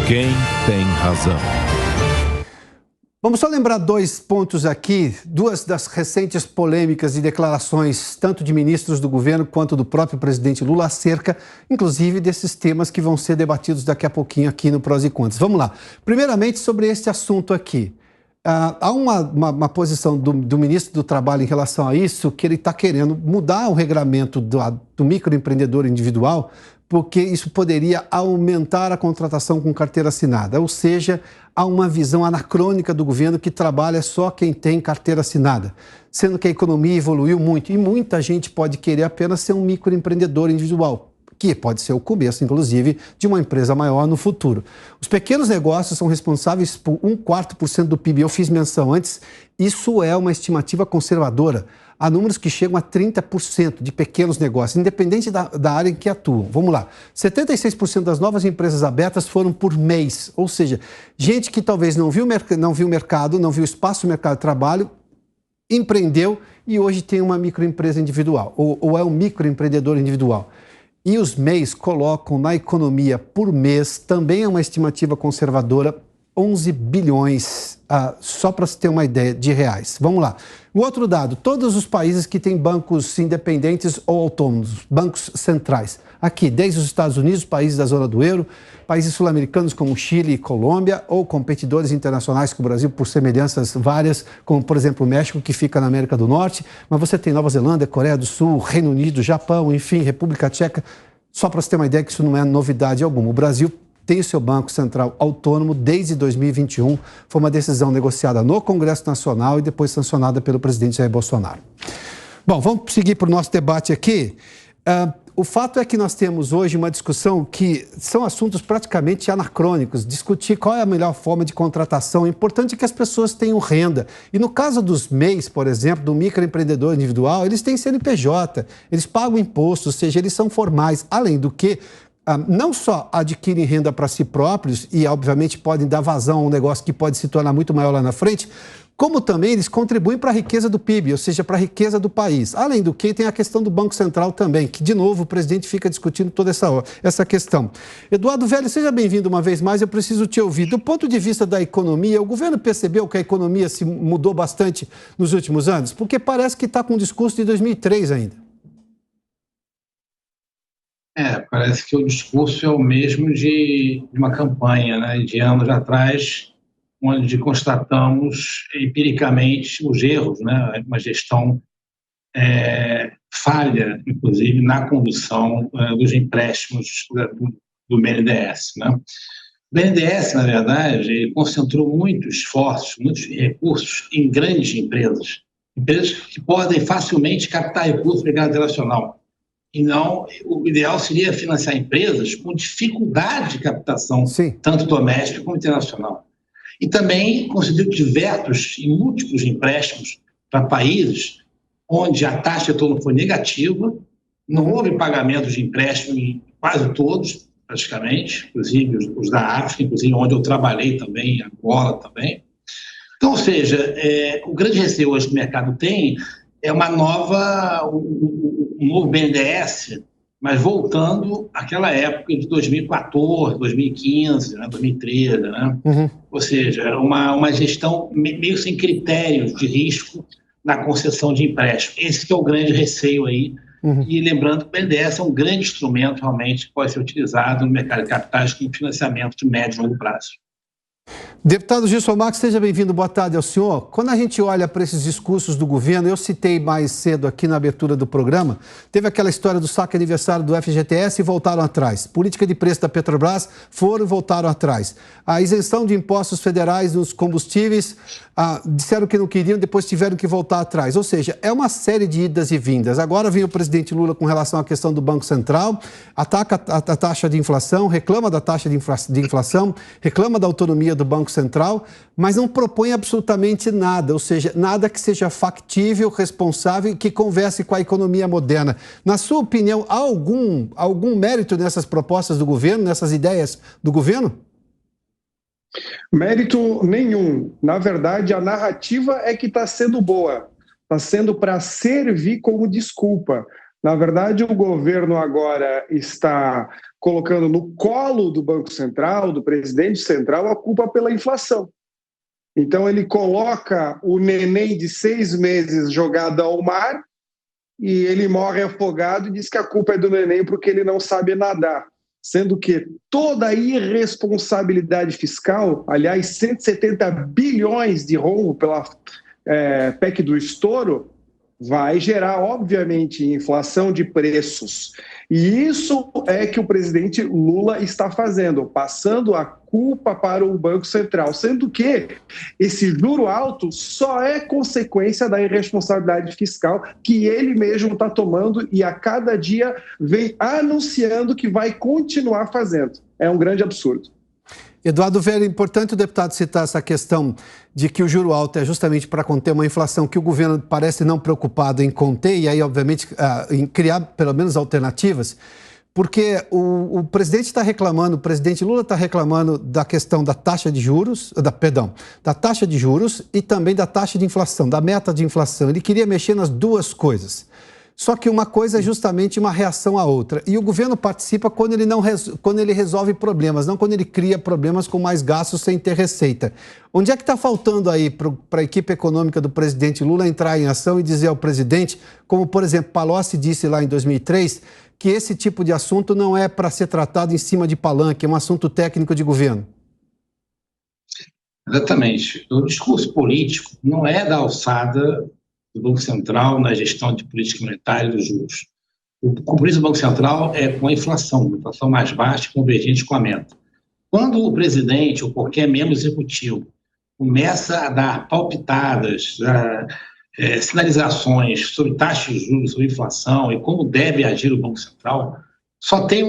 Quem tem razão? Vamos só lembrar dois pontos aqui, duas das recentes polêmicas e declarações, tanto de ministros do governo quanto do próprio presidente Lula, acerca, inclusive, desses temas que vão ser debatidos daqui a pouquinho aqui no Prós e Contras. Vamos lá. Primeiramente, sobre este assunto aqui. Há uma posição do ministro do Trabalho em relação a isso, que ele está querendo mudar o regramento do microempreendedor individual, porque isso poderia aumentar a contratação com carteira assinada. Ou seja, há uma visão anacrônica do governo que trabalha só quem tem carteira assinada, sendo que a economia evoluiu muito e muita gente pode querer apenas ser um microempreendedor individual, que pode ser o começo, inclusive, de uma empresa maior no futuro. Os pequenos negócios são responsáveis por 1/4% do PIB. Eu fiz menção antes, isso é uma estimativa conservadora. Há números que chegam a 30% de pequenos negócios, independente da área em que atuam. Vamos lá. 76% das novas empresas abertas foram por mês, ou seja, gente que talvez não viu mercado, não viu espaço no mercado de trabalho, empreendeu e hoje tem uma microempresa individual, ou é um microempreendedor individual. E os MEIs colocam na economia por mês, também é uma estimativa conservadora, 11 bilhões, só para se ter uma ideia, de reais. Vamos lá. O outro dado, todos os países que têm bancos independentes ou autônomos, bancos centrais. Aqui, desde os Estados Unidos, países da zona do euro, países sul-americanos como Chile e Colômbia, ou competidores internacionais com o Brasil por semelhanças várias, como, por exemplo, o México, que fica na América do Norte. Mas você tem Nova Zelândia, Coreia do Sul, Reino Unido, Japão, enfim, República Tcheca. Só para você ter uma ideia que isso não é novidade alguma. O Brasil tem o seu Banco Central autônomo desde 2021. Foi uma decisão negociada no Congresso Nacional e depois sancionada pelo presidente Jair Bolsonaro. Bom, vamos seguir para o nosso debate aqui. O fato é que nós temos hoje uma discussão que são assuntos praticamente anacrônicos. Discutir qual é a melhor forma de contratação. É importante que as pessoas tenham renda. E no caso dos MEIs, por exemplo, do microempreendedor individual, eles têm CNPJ, eles pagam imposto, ou seja, eles são formais. Além do que, não só adquirem renda para si próprios e, obviamente, podem dar vazão a um negócio que pode se tornar muito maior lá na frente, como também eles contribuem para a riqueza do PIB, ou seja, para a riqueza do país. Além do que, tem a questão do Banco Central também, que, de novo, o presidente fica discutindo toda essa questão. Eduardo Velho, seja bem-vindo uma vez mais, eu preciso te ouvir. Do ponto de vista da economia, o governo percebeu que a economia se mudou bastante nos últimos anos? Porque parece que está com um discurso de 2003 ainda. Parece que o discurso é o mesmo de uma campanha, né, de anos atrás, onde constatamos empiricamente os erros, né, uma gestão falha, inclusive, na condução dos empréstimos do BNDES. Né? O BNDES, na verdade, ele concentrou muitos esforços, muitos recursos em grandes empresas que podem facilmente captar recursos do mercado internacional. E não, o ideal seria financiar empresas com dificuldade de captação, sim, tanto doméstica como internacional. E também concedeu diversos e múltiplos empréstimos para países onde a taxa de retorno foi negativa, não houve pagamento de empréstimo em quase todos, praticamente, inclusive os da África, inclusive onde eu trabalhei também, Angola também. Então, ou seja, o grande receio hoje que o mercado tem é um novo BNDES, mas voltando àquela época de 2014, 2015, né, 2013, né? Ou seja, uma gestão meio sem critérios de risco na concessão de empréstimo. Esse que é o grande receio aí. E lembrando que o BNDES é um grande instrumento realmente que pode ser utilizado no mercado de capitais como financiamento de médio e longo prazo. Deputado Gilson Marques, seja bem-vindo, boa tarde ao senhor. Quando a gente olha para esses discursos do governo, eu citei mais cedo aqui na abertura do programa, teve aquela história do saque aniversário do FGTS e voltaram atrás. Política de preço da Petrobras foram e voltaram atrás. A isenção de impostos federais nos combustíveis, disseram que não queriam, depois tiveram que voltar atrás. Ou seja, é uma série de idas e vindas. Agora vem o presidente Lula com relação à questão do Banco Central, ataca a taxa de inflação, reclama da taxa de inflação, reclama da autonomia do Banco Central, mas não propõe absolutamente nada, ou seja, nada que seja factível, responsável e que converse com a economia moderna. Na sua opinião, há algum mérito nessas propostas do governo, nessas ideias do governo? Mérito nenhum. Na verdade, a narrativa é que está sendo boa, está sendo para servir como desculpa. Na verdade, o governo agora está colocando no colo do Banco Central, do presidente central, a culpa pela inflação. Então ele coloca o neném de 6 meses jogado ao mar e ele morre afogado e diz que a culpa é do neném porque ele não sabe nadar. Sendo que toda a irresponsabilidade fiscal, aliás, 170 bilhões de rombo pela PEC do estouro, vai gerar, obviamente, inflação de preços. E isso é que o presidente Lula está fazendo, passando a culpa para o Banco Central, sendo que esse juro alto só é consequência da irresponsabilidade fiscal que ele mesmo está tomando e a cada dia vem anunciando que vai continuar fazendo. É um grande absurdo. Eduardo Velho, é importante o deputado citar essa questão de que o juro alto é justamente para conter uma inflação que o governo parece não preocupado em conter e aí, obviamente, em criar pelo menos alternativas, porque o presidente está reclamando, o presidente Lula está reclamando da questão da taxa de juros, da taxa de juros e também da taxa de inflação, da meta de inflação. Ele queria mexer nas duas coisas. Só que uma coisa é justamente uma reação à outra. E o governo participa quando ele resolve problemas, não quando ele cria problemas com mais gastos sem ter receita. Onde é que está faltando aí para a equipe econômica do presidente Lula entrar em ação e dizer ao presidente, como, por exemplo, Palocci disse lá em 2003, que esse tipo de assunto não é para ser tratado em cima de palanque, é um assunto técnico de governo? Exatamente. O discurso político não é da alçada do Banco Central na gestão de política monetária e dos juros. O compromisso do Banco Central é com a inflação mais baixa, convergente com a meta. Quando o presidente ou qualquer membro executivo começa a dar palpitadas, sinalizações sobre taxas de juros, sobre inflação e como deve agir o Banco Central, só tem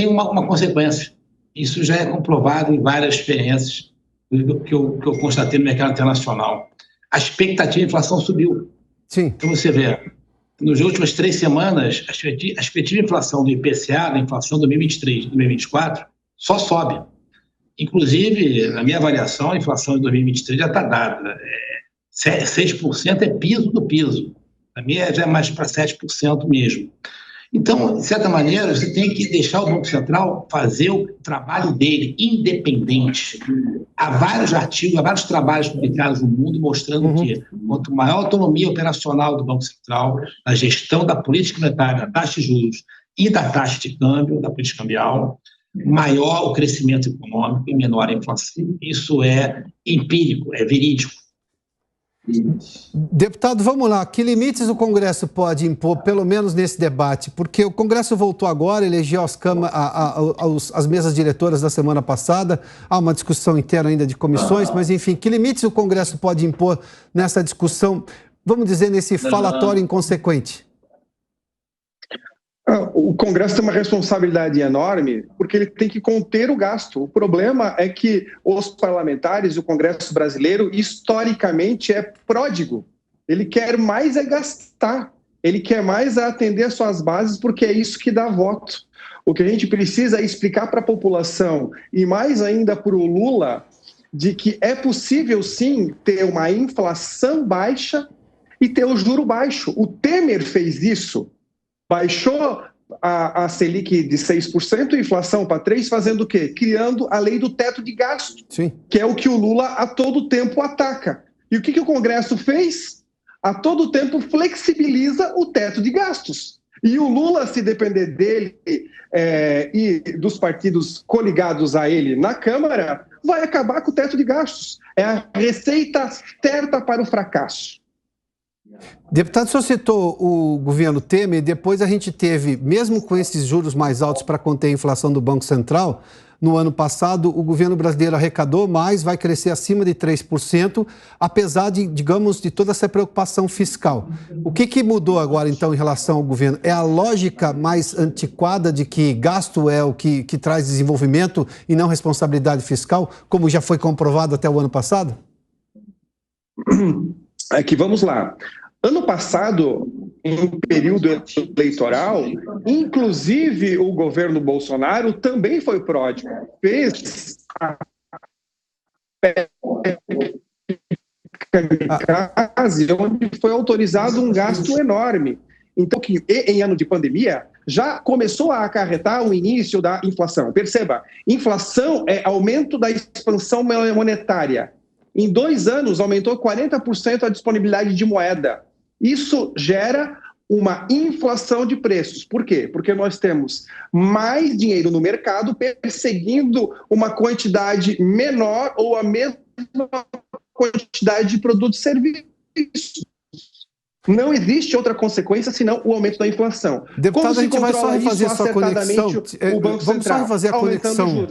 uma consequência. Isso já é comprovado em várias experiências que eu constatei no mercado internacional. A expectativa de inflação subiu. Sim. Então você vê, nas últimas 3 semanas, a expectativa de inflação do IPCA, da inflação de 2023 e 2024, só sobe. Inclusive, na minha avaliação, a inflação de 2023 já está dada. 6% é piso do piso. A minha já é mais para 7% mesmo. Então, de certa maneira, você tem que deixar o Banco Central fazer o trabalho dele, independente. Há vários artigos, há vários trabalhos publicados no mundo mostrando que quanto maior a autonomia operacional do Banco Central, na gestão da política monetária, da taxa de juros e da taxa de câmbio, da política cambial, maior o crescimento econômico e menor a inflação. Isso é empírico, é verídico. Deputado, vamos lá. Que limites o Congresso pode impor, pelo menos nesse debate? Porque o Congresso voltou agora, elegeu as mesas diretoras da semana passada, há uma discussão interna ainda de comissões, mas enfim, que limites o Congresso pode impor nessa discussão, vamos dizer, nesse falatório inconsequente? O Congresso tem uma responsabilidade enorme porque ele tem que conter o gasto. O problema é que os parlamentares, o Congresso brasileiro, historicamente é pródigo. Ele quer mais é gastar, ele quer mais é atender as suas bases porque é isso que dá voto. O que a gente precisa é explicar para a população e mais ainda para o Lula de que é possível sim ter uma inflação baixa e ter o juro baixo. O Temer fez isso. Baixou a Selic de 6%, inflação para 3%, fazendo o quê? Criando a lei do teto de gasto, Sim. Que é o que o Lula a todo tempo ataca. E o que o Congresso fez? A todo tempo flexibiliza o teto de gastos. E o Lula, se depender dele e dos partidos coligados a ele na Câmara, vai acabar com o teto de gastos. É a receita certa para o fracasso. Deputado, o senhor citou o governo Temer e depois a gente teve, mesmo com esses juros mais altos para conter a inflação do Banco Central, no ano passado o governo brasileiro arrecadou mais, vai crescer acima de 3%, apesar de, digamos, de toda essa preocupação fiscal. O que mudou agora, então, em relação ao governo? É a lógica mais antiquada de que gasto é o que traz desenvolvimento e não responsabilidade fiscal, como já foi comprovado até o ano passado? Aqui, vamos lá. Ano passado, em período eleitoral, inclusive o governo Bolsonaro também foi pródigo. Fez a onde foi autorizado um gasto enorme. Então, em ano de pandemia, já começou a acarretar o início da inflação. Perceba, inflação é aumento da expansão monetária. Em 2 anos, aumentou 40% a disponibilidade de moeda. Isso gera uma inflação de preços. Por quê? Porque nós temos mais dinheiro no mercado perseguindo uma quantidade menor ou a mesma quantidade de produtos e serviços. Não existe outra consequência senão o aumento da inflação. Deputado, a gente vai só refazer a sua conexão. Vamos só refazer a conexão.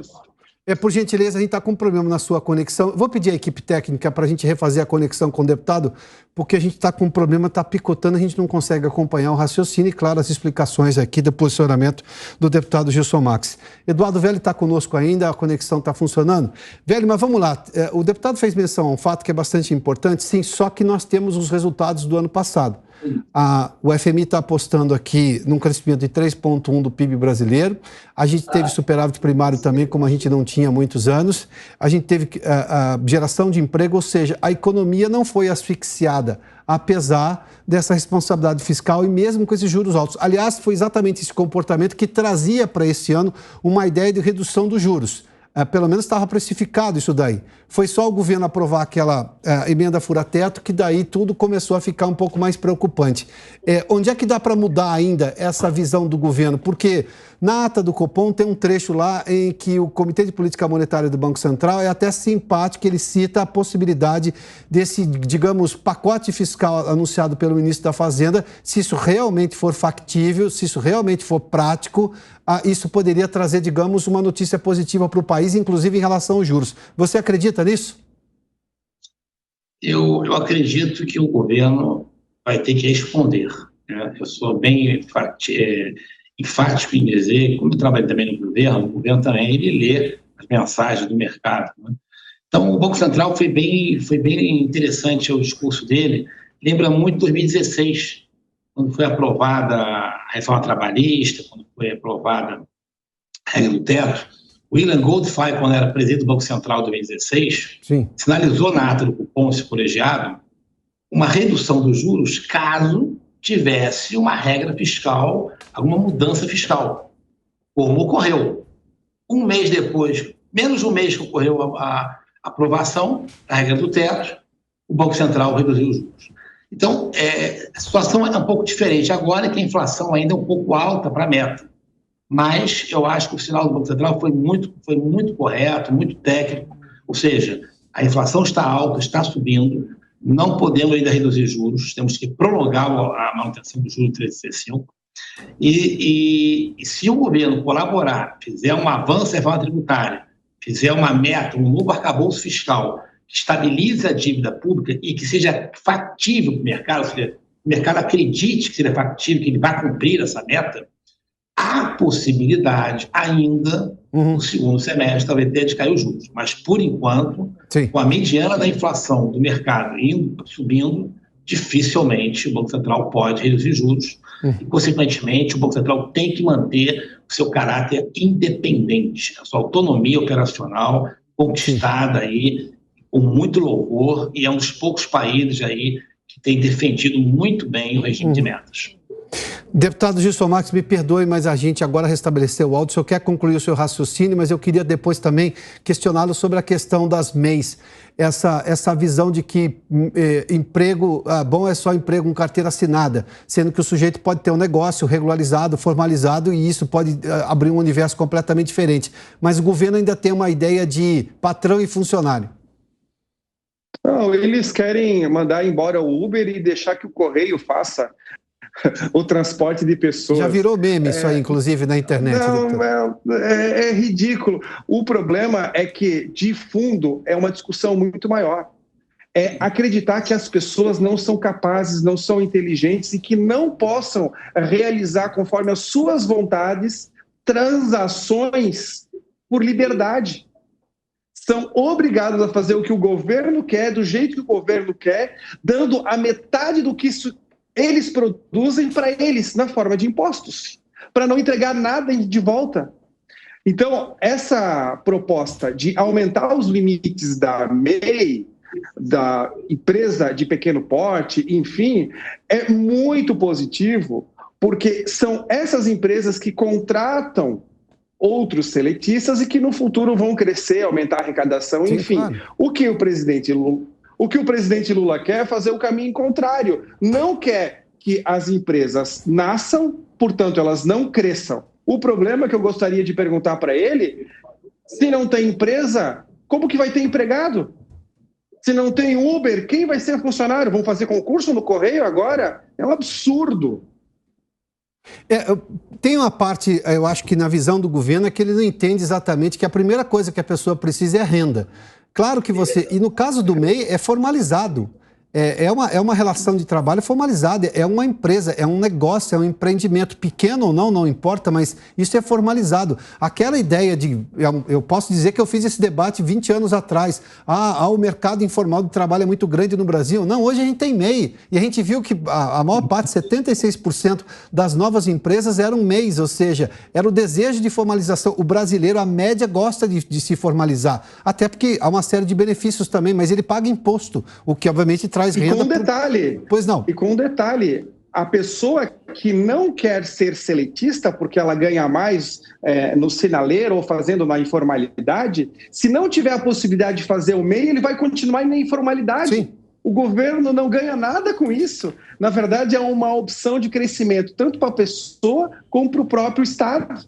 Por gentileza, a gente está com um problema na sua conexão. Vou pedir à equipe técnica para a gente refazer a conexão com o deputado, porque a gente está com um problema, está picotando, a gente não consegue acompanhar o raciocínio e, claro, as explicações aqui do posicionamento do deputado Gilson Max. Eduardo Velho está conosco ainda, a conexão está funcionando. Velho, mas vamos lá. O deputado fez menção a um fato que é bastante importante, sim, só que nós temos os resultados do ano passado. O FMI está apostando aqui num crescimento de 3,1% do PIB brasileiro. A gente teve superávit primário também, como a gente não tinha há muitos anos. A gente teve a geração de emprego, ou seja, a economia não foi asfixiada, apesar dessa responsabilidade fiscal e mesmo com esses juros altos. Aliás, foi exatamente esse comportamento que trazia para esse ano uma ideia de redução dos juros. Pelo menos estava precificado isso daí. Foi só o governo aprovar aquela emenda fura-teto que daí tudo começou a ficar um pouco mais preocupante. Onde é que dá para mudar ainda essa visão do governo? Porque na ata do Copom tem um trecho lá em que o Comitê de Política Monetária do Banco Central é até simpático, ele cita a possibilidade desse, digamos, pacote fiscal anunciado pelo ministro da Fazenda, se isso realmente for factível, se isso realmente for prático, isso poderia trazer, digamos, uma notícia positiva para o país, inclusive em relação aos juros. Você acredita nisso? Eu acredito que o governo vai ter que responder, né? Eu sou bem enfático em dizer, como eu trabalho também no governo, o governo também ele lê as mensagens do mercado, né? Então, o Banco Central foi bem interessante o discurso dele. Lembra muito 2016, quando foi aprovada a reforma trabalhista, quando foi aprovada a regra do teto. O William Goldfein, quando era presidente do Banco Central em 2016, sinalizou na ata do cupom colegiado uma redução dos juros caso tivesse uma regra fiscal, alguma mudança fiscal, como ocorreu. Um mês depois, menos de um mês que ocorreu a aprovação da regra do teto, o Banco Central reduziu os juros. Então, a situação é um pouco diferente agora, que a inflação ainda é um pouco alta para a meta. Mas eu acho que o sinal do Banco Central foi muito correto, muito técnico. Ou seja, a inflação está alta, está subindo, não podemos ainda reduzir juros, temos que prolongar a manutenção do juros de 3,65. E se o governo colaborar, fizer um avanço na reforma tributária, fizer uma meta, um novo arcabouço fiscal, que estabilize a dívida pública e que seja factível para o mercado, ou seja, o mercado acredite que seja factível, que ele vai cumprir essa meta, há possibilidade ainda, no segundo semestre, talvez até de cair os juros. Mas, por enquanto, com a mediana da inflação do mercado subindo, dificilmente o Banco Central pode reduzir juros e, consequentemente, o Banco Central tem que manter o seu caráter independente, a sua autonomia operacional conquistada aí com muito louvor, e é um dos poucos países aí que tem defendido muito bem o regime de metas. Deputado Gilson Max, me perdoe, mas a gente agora restabeleceu o áudio. O senhor quer concluir o seu raciocínio, mas eu queria depois também questioná-lo sobre a questão das MEIs. Essa visão de que emprego bom é só emprego com carteira assinada, sendo que o sujeito pode ter um negócio regularizado, formalizado, e isso pode abrir um universo completamente diferente. Mas o governo ainda tem uma ideia de patrão e funcionário. Não, eles querem mandar embora o Uber e deixar que o Correio faça o transporte de pessoas. Já virou meme isso aí, inclusive, na internet. Não, é ridículo. O problema é que, de fundo, é uma discussão muito maior. É acreditar que as pessoas não são capazes, não são inteligentes e que não possam realizar, conforme as suas vontades, transações por liberdade. São obrigados a fazer o que o governo quer, do jeito que o governo quer, dando a metade do que eles produzem para eles, na forma de impostos, para não entregar nada de volta. Então, essa proposta de aumentar os limites da MEI, da empresa de pequeno porte, enfim, é muito positivo, porque são essas empresas que contratam outros seletistas e que no futuro vão crescer, aumentar a arrecadação, Sim, enfim. claro. O que o presidente Lula quer é fazer o caminho contrário. Não quer que as empresas nasçam, portanto, elas não cresçam. O problema que eu gostaria de perguntar para ele, se não tem empresa, como que vai ter empregado? Se não tem Uber, quem vai ser funcionário? Vão fazer concurso no Correio agora? É um absurdo. Tem uma parte, eu acho que na visão do governo, é que ele não entende exatamente que a primeira coisa que a pessoa precisa é a renda. Claro que você... E no caso do MEI, é formalizado. É uma relação de trabalho formalizada, é uma empresa, é um negócio, é um empreendimento, pequeno ou não importa, mas isso é formalizado. Aquela ideia de... Eu posso dizer que eu fiz esse debate 20 anos atrás. O mercado informal de trabalho é muito grande no Brasil. Não, hoje a gente tem MEI. E a gente viu que a maior parte, 76% das novas empresas eram MEIs, ou seja, era o desejo de formalização. O brasileiro, a média, gosta de se formalizar. Até porque há uma série de benefícios também, mas ele paga imposto, o que obviamente traz renda. E com um detalhe. Pois não. E com um detalhe. A pessoa que não quer ser seletista porque ela ganha mais no sinaleiro ou fazendo na informalidade, se não tiver a possibilidade de fazer o MEI, ele vai continuar na informalidade. Sim. O governo não ganha nada com isso. Na verdade, é uma opção de crescimento, tanto para a pessoa como para o próprio Estado.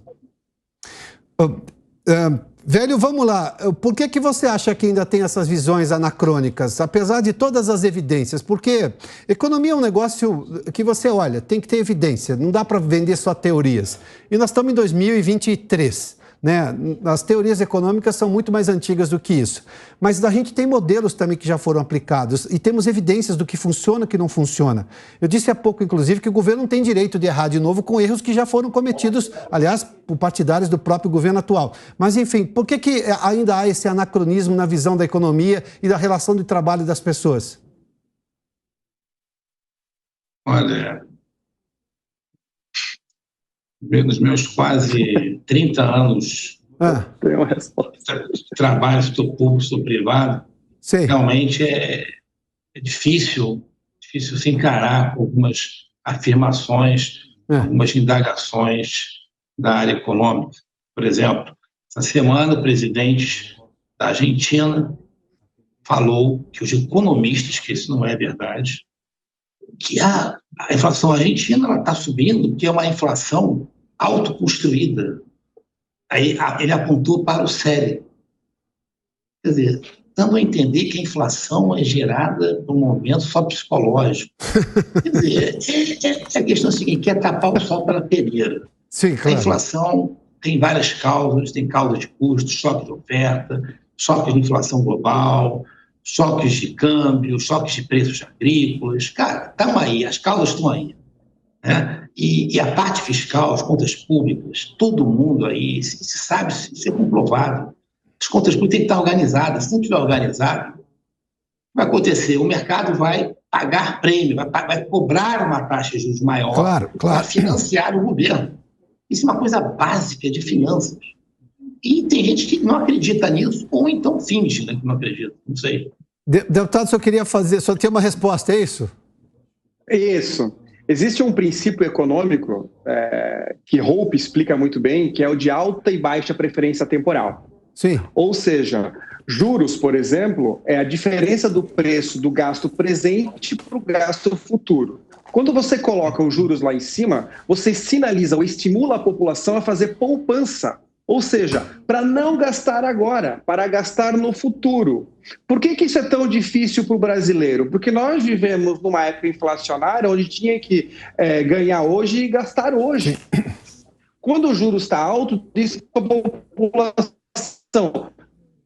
Velho, vamos lá. Por que você acha que ainda tem essas visões anacrônicas, apesar de todas as evidências? Porque economia é um negócio que você olha, tem que ter evidência, não dá para vender só teorias. E nós estamos em 2023, né? As teorias econômicas são muito mais antigas do que isso. Mas a gente tem modelos também que já foram aplicados e temos evidências do que funciona e que não funciona. Eu disse há pouco, inclusive, que o governo não tem direito de errar de novo com erros que já foram cometidos, aliás, por partidários do próprio governo atual. Mas, enfim, por que ainda há esse anacronismo na visão da economia e da relação de trabalho das pessoas? Olha, nos meus quase 30 anos de trabalho, setor público, setor privado, Sim. Realmente é difícil se encarar com algumas afirmações, algumas indagações da área econômica. Por exemplo, essa semana o presidente da Argentina falou que os economistas, que isso não é verdade, que a inflação argentina está subindo porque é uma inflação autoconstruída. Aí ele apontou para o cérebro. Quer dizer, dando a entender que a inflação é gerada por um momento só psicológico. Quer dizer, a questão é a seguinte, quer tapar o sol pela peneira. Sim, claro. A inflação tem várias causas, tem causa de custo, choque de oferta, choque de inflação global, choques de câmbio, choques de preços agrícolas. Cara, estão aí, as causas estão aí. Né? E a parte fiscal, as contas públicas, todo mundo aí, se sabe, isso é comprovado. As contas públicas têm que estar organizadas. Se não estiver organizado, vai acontecer, o mercado vai pagar prêmio, vai cobrar uma taxa de juros maior para financiar o governo. Isso é uma coisa básica de finanças. E tem gente que não acredita nisso, ou então finge, né, que não acredita, não sei. Deputado, só tinha uma resposta, é isso? Isso. Existe um princípio econômico que Hope explica muito bem, que é o de alta e baixa preferência temporal. Sim. Ou seja, juros, por exemplo, é a diferença do preço do gasto presente para o gasto futuro. Quando você coloca os juros lá em cima, você sinaliza ou estimula a população a fazer poupança. Ou seja, para não gastar agora, para gastar no futuro. Por que isso é tão difícil para o brasileiro? Porque nós vivemos numa época inflacionária onde tinha que ganhar hoje e gastar hoje. Quando o juros está alto, diz para a população,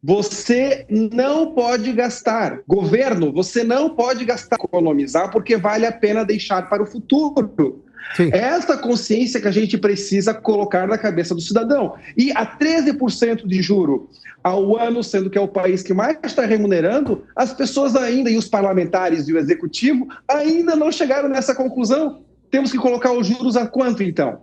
você não pode gastar. Governo, você não pode gastar, economizar, porque vale a pena deixar para o futuro. Sim. É essa consciência que a gente precisa colocar na cabeça do cidadão. E a 13% de juro ao ano, sendo que é o país que mais está remunerando, as pessoas ainda, e os parlamentares e o executivo, ainda não chegaram nessa conclusão. Temos que colocar os juros a quanto, então?